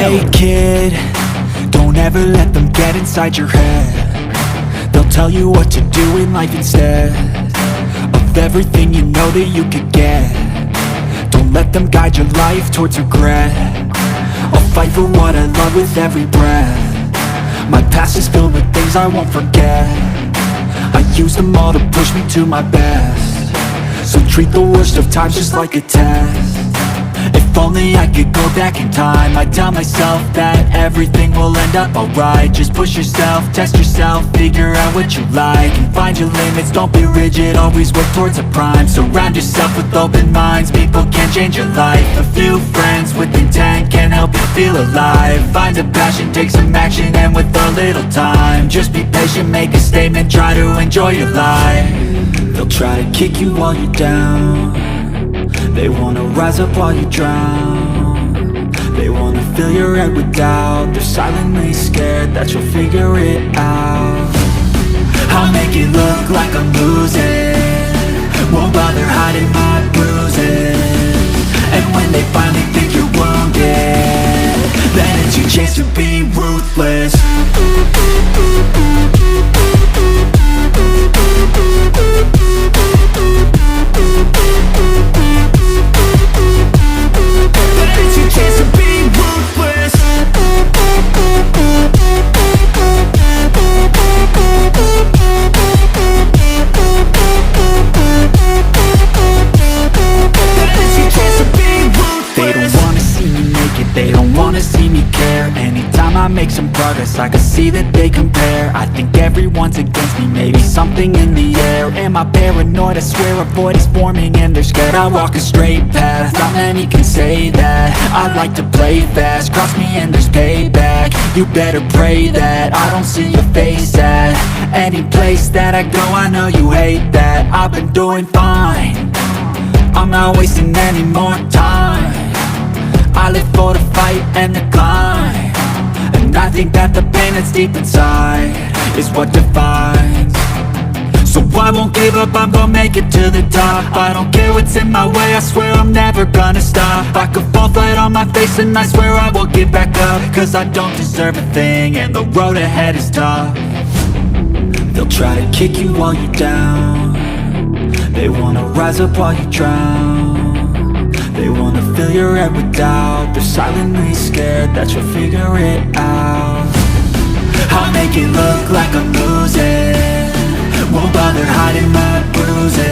Hey kid, don't ever let them get inside your head. They'll tell you what to do in life instead of everything you know that you could get. Don't let them guide your life towards regret. I'll fight for what I love with every breath. My past is filled with things I won't forget. I use them all to push me to my best. So treat the worst of times just like a test. If only I could go back in time, I'd tell myself that everything will end up alright. Just push yourself, test yourself, figure out what you like, and find your limits, don't be rigid, always work towards a prime. Surround yourself with open minds, people can change your life. A few friends with intent can help you feel alive. Find a passion, take some action, and with a little time, just be patient, make a statement, try to enjoy your life. They'll try to kick you while you're down. They wanna rise up while you drown. They wanna fill your head with doubt. They're silently scared that you'll figure it out. I'll make it look like I'm losing, won't bother hiding my bruises. And when they finally think you're wounded, then it's your chance to be ruthless. They don't wanna see me care. Anytime I make some progress, I can see that they compare. I think everyone's against me, maybe something in the air. Am I paranoid? I swear a void is forming and they're scared. I walk a straight path, not many can say that. I like to play fast, cross me and there's payback. You better pray that I don't see your face at any place that I go. I know you hate that. I've been doing fine, I'm not wasting any more time. I live for the fight and the climb, and I think that the pain that's deep inside is what defines. So I won't give up, I'm gonna make it to the top. I don't care what's in my way, I swear I'm never gonna stop. I could fall flat on my face and I swear I will get back up, cause I don't deserve a thing and the road ahead is tough. They'll try to kick you while you're down. They wanna rise up while you drown. They wanna fill your head with doubt. They're silently scared that you'll figure it out. I'll make it look like I'm losing, won't bother hiding my bruises.